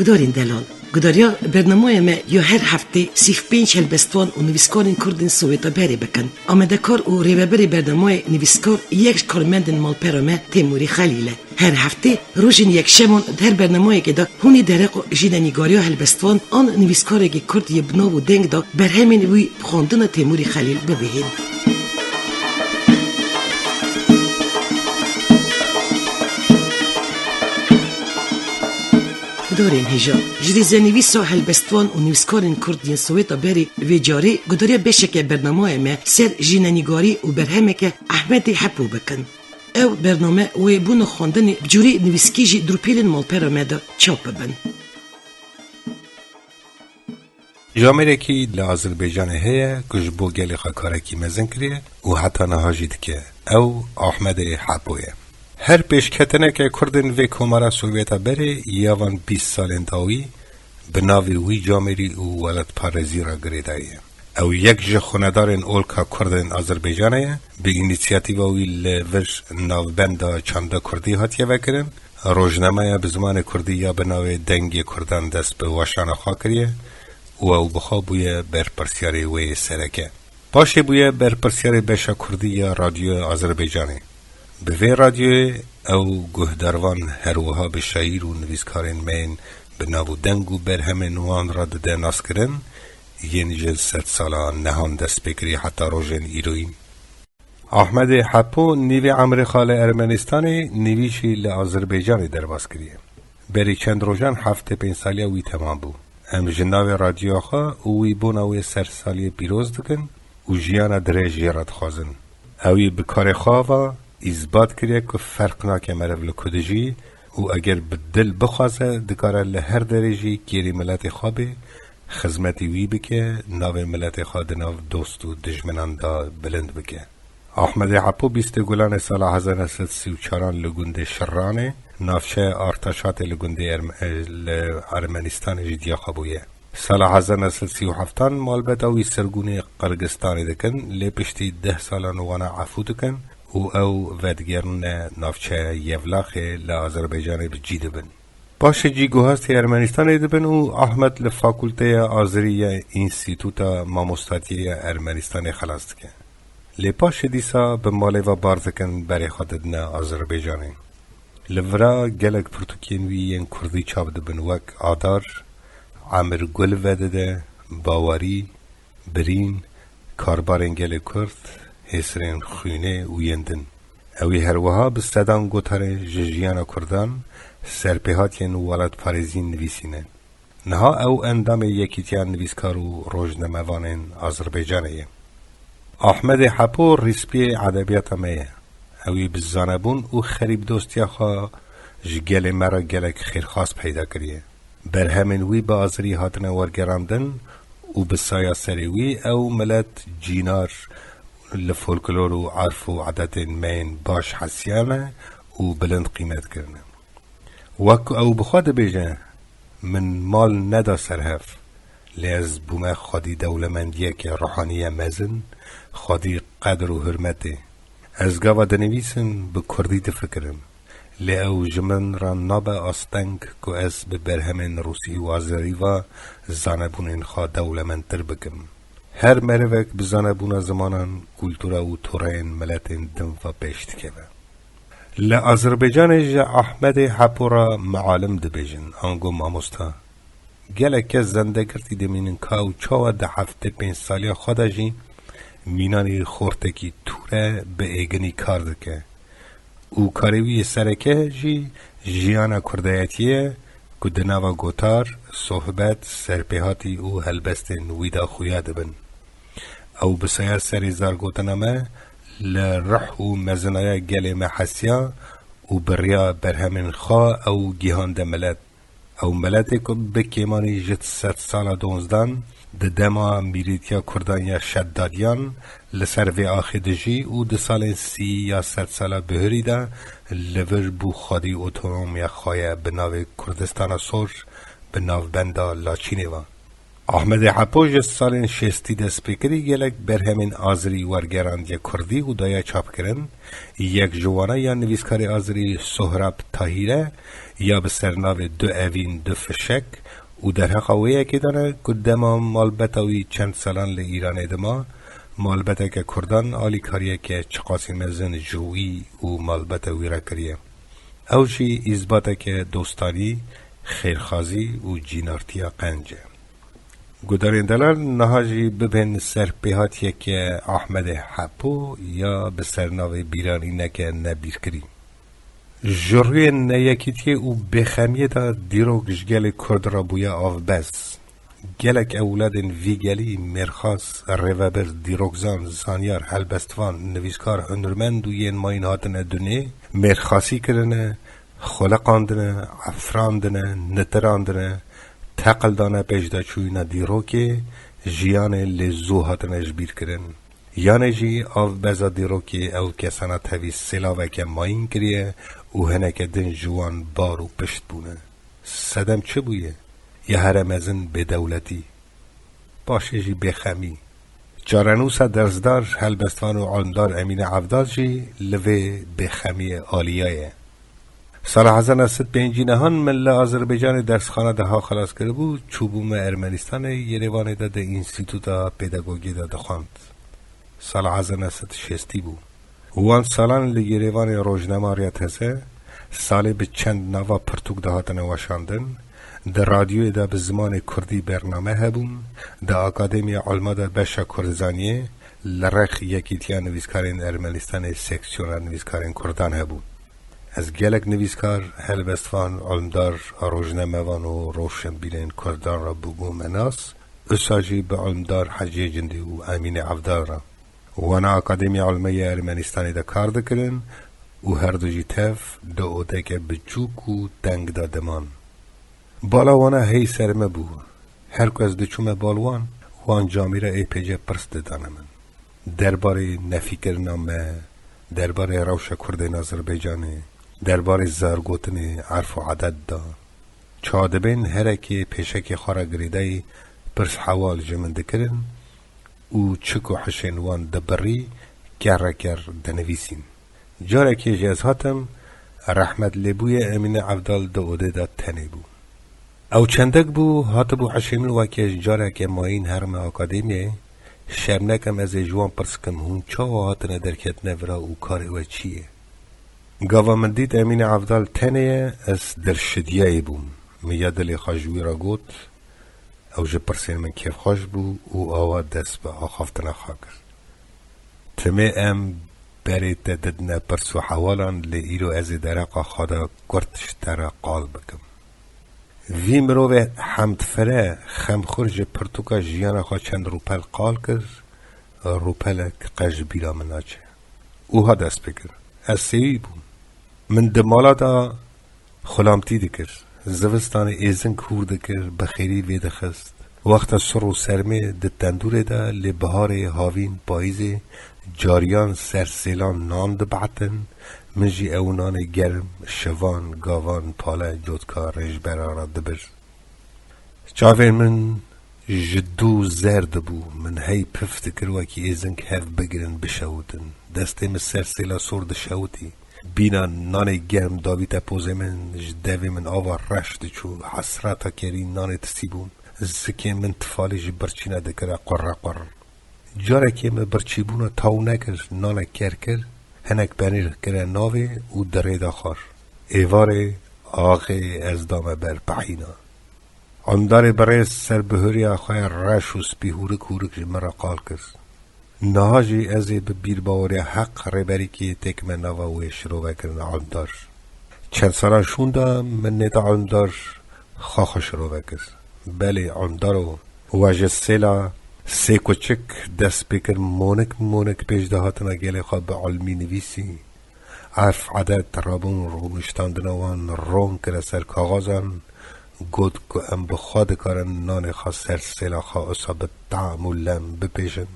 گدارین دلال گداریا برنامه ما یا هر هفته 35 هلبستوان و نویسکارین کردین سویتا بری بکن. آمده کار و ریوبری برنامه نویسکار یک کارمندن مالپرامه تیموری خلیله. هر هفته روزین یک شمون در برنامه که دا هونی درق و جیدنیگاریا هلبستوان آن نویسکاری که کرد یبنا و دنگ دا بر همین وی خواندن تیموری خلیل ببهید. گدارین هجا جدی زنویسا هلبستوان و نویسکارین کردین سویتا بری و جاری گداریا بشه که برنامه ما سر جیننیگاری و برهمه که احمد حپو بکن. او برنامه و بونو خواندن بجوری نویسکیجی دروپیلین مالپرامه دا چاپ ببن. جامعه کی لآذربایجان هیا کج بو گلی خاکارکی مزن کریه و حتی نهاجید که او احمد حپویه. هر پیشکتنه که کردن و کمارا سوویتا بره یوان 20 سال انتاوی بناوی وی جامعی و ولد پارزی را گریدایه. او یک جخوندارن اولکا کردن آذربایجانه به اینیسیاتیو وی لورش ناوبند چند کردی هاتیه وکرن روزنامه به زمان کردی یا بناوی دنگی کردن دست به واشان خاکریه و او بخوا بویه بر پرسیاری وی سرکه. باشه بویه بر پرسیاری بشا کردی یا رادیو آذربایجانه. به وی رادیو او گهداروان هروها به شاعر و نویسکارین مین به ناو دنگ و برهم نوان را دده ناس کرن ین جل 100 سالا نهان دست بکری حتی روژن ایروین. احمد حپو نیوی عمر خال ارمنستانی نیویشی لآذربایجانی درباز کریه. بری چند روژن 75 سالی وی تمام بو. ام جناوی رادیو خواه وی بوناوی سر سالی پیروز دکن و جیانا دره جیرات خوازن. اوی بکار خواه اثبات کریه که فرق ناکه مرف لکودجی و اگر بدل بخوازه دکاره لهر درجی گیری ملت خوابه خدمتی وی بکه ناو ملت خواد ناو دوست و دشمنان دا بلند بکه. احمد حپو 20 گلان سال 1934 لگنده شرانه نافشه ارتشات لگنده ارمنستان جدیا خوابویه. سال 1937 مالبت اوی سرگونی قرگستانی دکن لپشتی 10 سالان وانا عفو دکن او ودگرن نافچه یولاخ لآذربایجان بجیده بن. باشه جیگوهاست ارمنستان دبن و احمد لفاکولته آذریه اینستیتوتا ماموستاتی ارمنستان خلاص که. لپاش دیسا به مالی و بارزکن برای خوددن آذربایجانی. لورا گلک پرتوکینوی ین کردی چاب دبن وک آدار، عمر گل ودده، باوری، برین، کاربارن گل کرد، هسرین خونه و یندن. اوی هر وها بستدان گوتر ججیانا کردان سرپیهاتین ولد پارزین نویسینه. نها او اندام یکیتیان نویسکار و روزنامه‌وانین آذربایجانیه. احمد حپو ریسپی ادبیات میه. اوی بزانبون او خریب دوستی خوا جگل مرا گلک خیرخواست پیدا کریه. بر همین وی با آذری هاتن ورگراندن و بسایا سری وی او ملت جینار لفولکلور و عرف و عادت مین باش حسیانه و بلند قیمت کرنه. وک او بخواد بیجه من مال ندا سرهف لیز بومه خودی دولمندیه که روحانیه مزن خودی قدر و حرمته از گاوا دنویسن به کردی تفکرم لی او جمن را نابه آستنگ که از به برهمن روسی و آذری و زانبونین خواه دولمندتر بکم. هر مروک بزانبون زمانان کلتورا و تورین ملتین دم و پیشت که با. لآذربایجان جا احمد حپو را معالم دبیجن آنگو ماموستا. گلک زنده کرتی دمینن کاو چاو ده 75 سالی خدا جی مینانی خورتکی توره به ایگنی کار دکه. او کاروی سرکه جی جیانا کردایتیه که دناوا گوتار صحبت سرپیهاتی او هلبست نویدا خویا دبن. او بسیار سری زارگوتنامه لرح و مزنای گل محسیا و بریا برهمن خواه او گیهان ملت. او ملتی که بکیمانی جت 100 سال دونزدان ده دما میریتیا کردانیا شدادیان لسر و آخیدجی و ده سال 30 یا 100 سال بهری ده لور بو خودی اتونومیا خواه بناو کردستان سور بناو بندا لاچینه و. احمد حپوش سال 60 دست بکری گلک بر همین آذری ورگراند یا کردی و دایا چاپ کرن. یک جوانه یا نویسکار آذری سهراب طاهیره یا به سرناو دو اوین دو فشک و در حقاویه که دانه کدما مالبتاوی چند سالان لی ایران دما مالبتا که کردان آلی کاریه که چقاسی مزن جویی و مالبتاوی را کریه. اوشی ازباتا که دوستانی خیرخازی و جینارتیا قنجه. گدارندلار نهاجی ببین سر پیهاتیه که احمد حپو یا به سرناو بیرانی نکه نبیر کری. جروی نیکیتیه او بخمیه دا دیروگش گل کرد را بویا آف بس. گلک اولادن ویگلی مرخاص روابر دیروگزان زانیار هلبستوان نویسکار هنرمند و ین ماین هاتن دونه مرخاصی کرنه خلقاندنه افراندنه نتراندنه تقل دانه پیشدا چوینا دیرو که جیان لزو هاتنش بیر کرن یعنی جی آف بزا دیرو که او کسانا تاوی سلاوه که ماین کریه و هنک دن جوان بارو پشت بونه صدم چه بویه؟ یه هرمزن به دولتی باشه جی بخمی جارنوسا درزدار هلبستوان و علمدار امین عبدال جی لوه بخمی آلیایه سال 1905 نهان مل آذربایجان درسخانه ده خلاص کرده بود چوبوم ارمنستان یریوان ده اینستیتوتا پداگوگی ده خواند سال 1960 بود وان سالان لی یریوان روزنامه‌ریت هسته سال به چند نوا پرتوک دهاتن واشاندن در رادیوی ده به زمان کردی برنامه هبون در اکادمی علما ده بشا کردزانیه لرخ یکیتیا نویسکارین ارمنستان سکسیون نویسکارین کردان هبون از گلک نویسکار هلبستوان علمدار روزنامه‌وان و روشنبینین کردان را بگو مناس اساجی به علمدار حجی جندی و امین عبدال را وانا اکادمی علمی ارمنستانی ده کار دکرن و هر دو جی تف دو اوده که بچوک و دنگ دادمان بالا وانا هی سرمه بو هر کس دچوم بالوان وان جامی را ای پیجه پرست دانمن درباره نفیکر نامه درباره روش کرد آذربایجان درباره زارگوتن عرف و عدد دا چادبین هرکی پیشکی خورا گریده پرس حوال جمنده کرن و چکو حشین وان دبری کرکر دنویسین جاره که جاز هاتم رحمت لبوی امین عبدال دو اوده داد تنی بو او چندک بو هاتبو حشیمین واکیش جاره که ماین هرم اکادمیه شبنکم از جوان پرسکم هون چا هاتنه درکت نورا و کار او چیه گاوا من دید امین عبدال تنیه از در شدیه بوم میادلی خاجوی را گوت او جه پرسین من کیف خوش بو و آوا دست با آخافتن خاکر تمه ام بریت ددنا پرسو حوالان لی ایرو از درقا خدا کرتش ترا قال بکم وی مروه حمد فره خمخورج پرتوکا جیانا خواه چند روپل قال کر روپلک قج بیرا مناچه او ها دست بکر از سیوی بوم من دمالا دا خلامتی دکر زوستان ایزن کور دکر بخیری وید خست وقت سر و سرمه ده تندور دا لی بهار هاوین پاییزه جاریان سرسیلان نان دبعتن منجی اونان گرم شوان گاوان پاله جودکار رجبرارا دبر چاوین من جدو زرد بو من هی پفت کروا کی ایزن که هف بگرن بشودن دسته من سرسیلا سورد شوتی بینا نان گرم داویتا پوزه من جدوی من آوا رشد چو حسراتا کری نان تسیبون زکی من تفالی جی برچینه دکره قرر قرر جاره که من برچیبونه تاو نکر نانه کر هنک پنیر کره ناوی و دره داخار ایواره آغی از دامه بر پحینا اندار برای سر بهوری آخواه رش و سپیهورک هورک مرا قال کرد نهاجی ازی به بیر باوری حق ربری که تک من نوا و شروع کرن اندار چند سالان شونده من نیتا اندار خواه شروع کرد بله اندارو واجه سیلا سی کوچک دست بکر مونک پیش دهاتنا گله خواه به علمی نویسی عرف عدد ترابون رو مشتاندنوان رون کره سر کاغازان گود که ام بخواد کارن نان خواه سر سیلا خواه اصابت طعم و لم بپیشن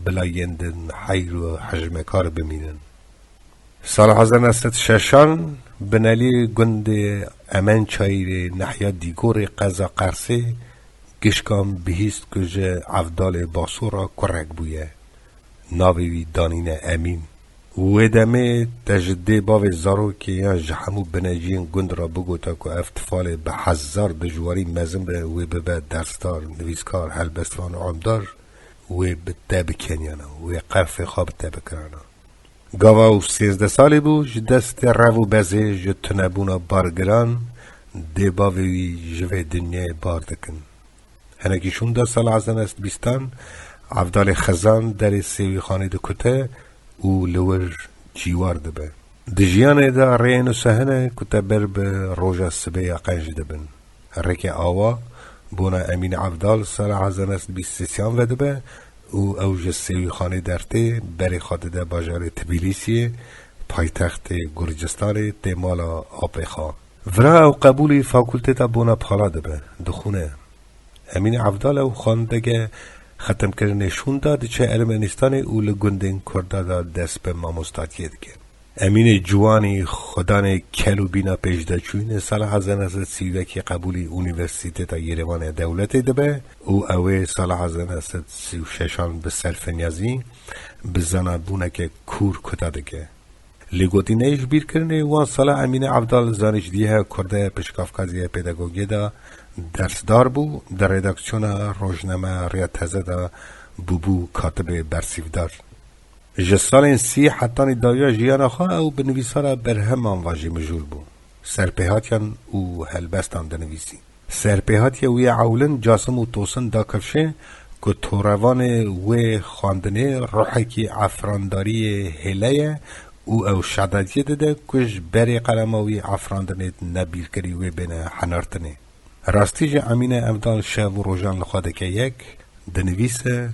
بلا یندن حیر و حجم کار بمینن سال 1906 بنالی گند امن چایر نحیا دیگور قزا قرسه گشکام بهیست کجه عفدال باسورا کرک بویه ناوی دانین امین و دمه تجده باو زارو که یا جحمو بنجین گند را بگوتا که افتفال به هزار دجواری مزم به و به درستار نویسکار هلبستوان عمدار و به تب کنیانا و قرف خواب تب کرانا گاوا و 13 سالی بو جدست رو بزه جتنبونا بارگران دی باوی جوه دنیا باردکن هنگی 16 سال ازن است بیستان عفدال خزان در سیوی خانه ده کته او لور جیوار ده به دجیانه ده رین و سهنه کته بر به روژا سبه یا قنج ده بن رک آوا بونا امین عفدال سال ازن است 23 وده به او اوج سیوی خانه درته بری خاطر ده باجار تبلیسی پایتخت گرجستان تیمالا آپیخا ورا او قبولی فاکولته تا بونا پالا ده به دخونه امین عفدال او خاندگه ختم کردن نشون داد چه ارمنستان او لگندین کرده دا دست به ماموستاتیه که امین جوانی خدان کلو بینا پیشده چوین سال 1930 قبولی اونیورسیته تا یروان دولت دبه او اوه سال 1936 به سرفنیازی بزنه بونه که کور کتاده که لگوتینهش بیر کرنه وان سال امین عفدال زانش دیه کرده پشکافکازی پیداگوگی دا درسدار بو در رداکسیون روزنامه ریا تازه دا بو کاتب برسیفدار جسال سی حتی دایا جیانا خواه او بنویسارا برهم آنواجی مجول بو سرپیهاتیان او هلبستان دنویسی سرپیهاتی وی عولن جاسم و توسن دا کفشه که توروان وی خواندنه روحی که افرانداری هلیه او شدادیه ده کش بری قلماوی افراندنه نبیر کری وی بین حنارتنه راستیج امین عفدال شب و روزان لخواده که یک دنویسه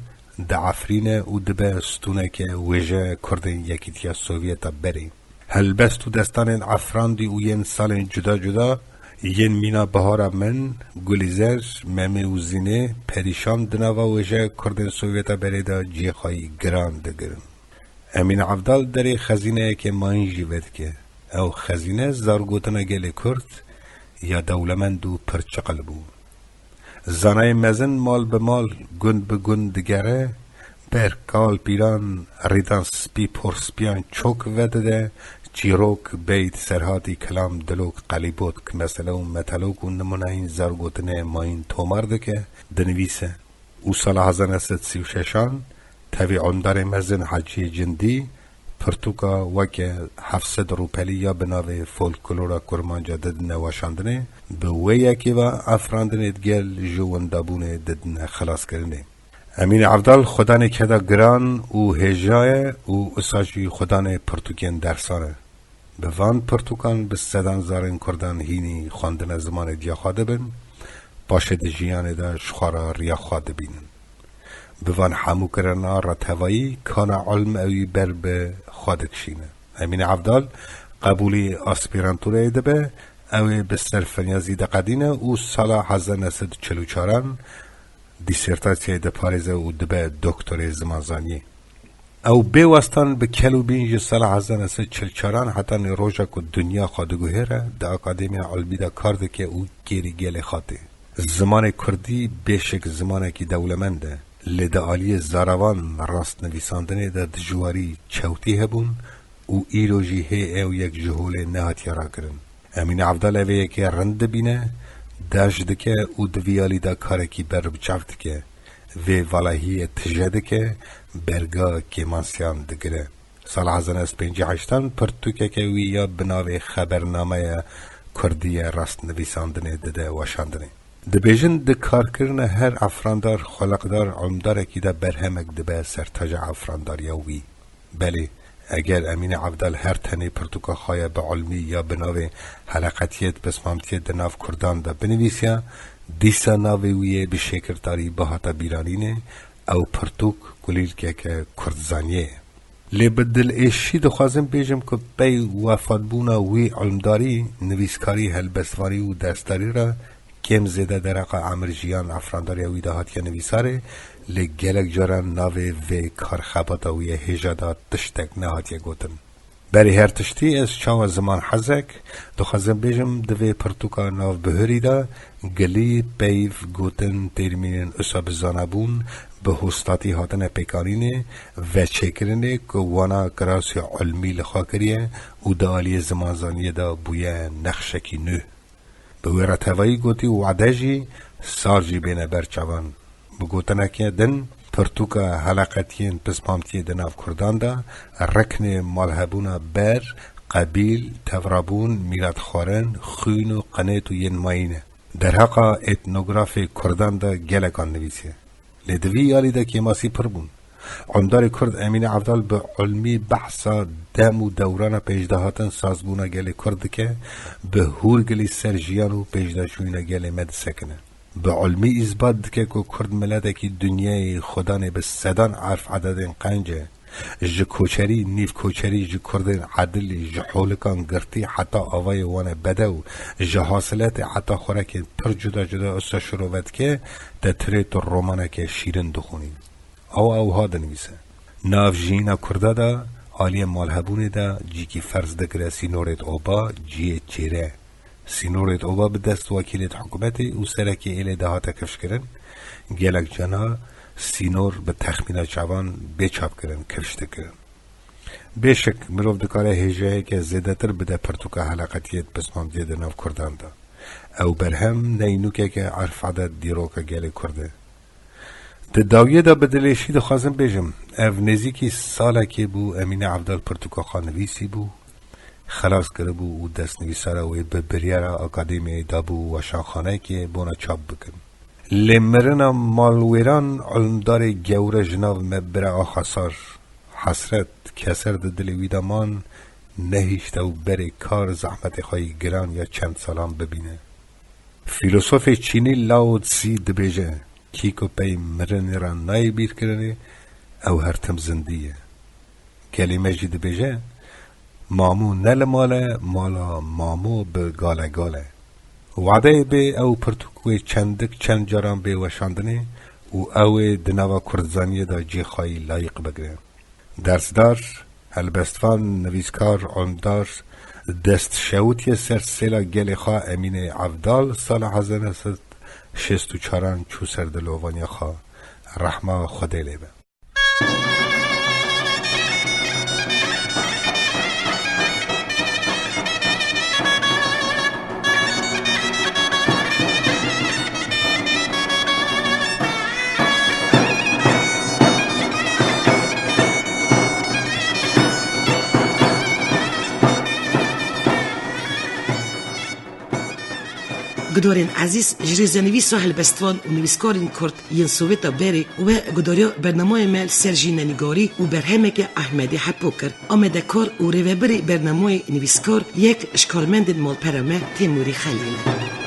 ده عفرینه او دبه ستونه که ویجه کردن یکیتیا سوویتا بری هلبست و دستان عفراندی او ین سال جدا جدا ین مینا بهارا من گلیزر ممه و زینه پریشان دنوا ویجه کردن سوویتا بری دا جیخایی گران دگرن امین عفدال داری خزینه که ماین جیوید که او خزینه زارگوتنا گل کرد یا دولمند و پرچقل بو زنای مزن مال به مال گند به گند دگره برکال پیران ریدان سپی پرسپیان چوک وده چیروک بیت سرهاتی کلام دلوک قلیبوت که مثلا و متلوک و نمونه این زرگوتنه ما این تومرده که دنویسه او سال 1936 تاوی عمدار مزن حجی جندی پرتوکا وکه 700 روپلی یا بناوی فولکلورا کرمانجا ددنه واشاندنه به ویکی و افراندنه دگل جواندابونه ددنه خلاص کرنه امین عفدال خدانه کدا گران او هجای او اساجی خدانه پرتوکین درسانه به وان پرتوکان به سدان زارن کردن هینی خواندن زمان دیا خواده بین باشه ده جیانه ده شخارا ریا خواده بینن به وان حمو کرنا را توایی کانا علم اوی بر به خادکشینه امین عفدال قبولی آسپیرانتوره ده به اوی به سرفنیازی ده قدینه او سال 1944 دیسرتاسیه ده پاریزه او ده به دکتور زمانزانی او به وستان به کلو بینج سال 1944 حتی روژا که دنیا خادگوهره ده اکادمیا علمی ده کارده که او گیری گل خاطه زمان کردی بیشک زمانه که دولمنده لده آلی زاروان راست نویساندنه ده دجواری چوتی هبون او ایروژی هی او یک جهول نهاتی را کرن امین عفدال اوه یکی رند بینه داشته که او دویالی ده کارکی بر بچفت که و والهی تجده که برگا که مانسیان دگره سال 1958 پرتوکه که وی یا بناوی خبرنامه کردی راست نویساندنه ده واشاندنه ده بیجن ده کار کرنه هر افراندار خلقدار عمدار که ده برهمک ده به سرتاج افراندار یا وی بله اگر امین عفدال هر تنه پرتوکا خواهی به علمی یا بناوی حلقتیت بسمامتیت ده ناف کردان ده بنویسیا دیسا ناوی ویه به شکرتاری بهاتا بیرانینه او پرتوک کلیل که کردزانیه لی بدل ایشی دخوازم بیجم که بی وفاد بونا وی علمداری نویسکاری هلبسواری و دستاری را کم زیده درقا عمر جیان افرانداری وی دهاتی نویساره لی گلک جاران ناوی وی کار خباتا وی هجادا تشتک نهاتی گوتن بری هر تشتی از چاو زمان حزک دخوازم بیجم دوی پرتوکا ناو بهری دا گلی پیف گوتن ترمینن اصاب زانبون به هستاتی هاتن پیکارینه و چکرنه که وانا کراسی علمی لخوا کریه و دالی زمانزانی دا بویه نخشکی نو به ورتوایی گوتی وعده جی سال جی بینه برچوان بگوتنه که دن پرتوکا حلقتین پسپامتی دناف کردان دا رکن مالهبونا بر قبیل تورابون میلاد خورن خوین و قنیت و ین ماینه در حقا اتنوگراف کردان دا گلکان نویسه لدوی یالی دا کیماسی پر بون عمدار کرد امین عبدال به علمی بحثا دم و دوران پیجدهاتن سازبونا گل کرد که به هور گلی سرجیان و پیجدهشوینا گل مد سکنه به علمی اثبات که کرد ملت که دنیای خدانه به صدان عرف عددین قنجه ج کوچری نیف کوچری ج کردن عدلی ج حولکان گرتی حتی آوای وان بدو ج حاصلات حتی خوراک پر جدا جدا استا شروعت که تتریت رومانه که شیرین دخونیم او ها دنویسه ناف جینا کرده دا آلی مالهبونه دا جی کی فرض دکره سینورت اوبا جی چیره سینورت اوبا به دست وکیلت حکومت او سرکی ایل دهاتا کفش کرن گلک جانا سینور به تخمین جوان بچاپ کرن کفشته کرن بیشک مروف دکاره هجه که زیده تر بده پرتوکا حلقتیت پسمام دیده ناف کردان دا او برهم نینوکه که عرف عدد دیروکا گل کرده ده داویه دا بدلیشی ده خوازم بیجم او نزیکی ساله که بو امین عبدال پرتوکا خانویسی بو خلاص کرده بو و دست نویساره و به بریاره اکادمی دا بو و شاخانه که بونا چاپ بکن لمرنا مالویران علمدار گور جناو مبره آخصار حسرت کسر ده دلویدامان نهیشته و بره کار زحمت خواهی گران یا چند سالان ببینه فیلسوف چینی لاو تسی دبیجه کیکو پی مرن را نای بیر کرنه او هرتم زندیه کلمه جی دبیجه مامو نل ماله مالا مامو به گاله گاله وعده به او پرتوکوی چند جاران به وشاندنه و او دنوا کردزانی دا جی خواهی لایق بگره درسدار هلبستفان نویسکار عمدار دست شوتی سرسیلا گل خواه امین عبدال سال 1964 چو سردلووانی خواه رحمه خوده لیبه گدارین عزیز جریزنویس و هلبستوان و نویسکارین کرد ین سوویتا بری و گداریا برنامه مل سرجی ننگاری و برهمک احمدی حپوکر آمده کار و رویبری برنامه نویسکار یک اشکارمند مال پرمه تیموری خلیل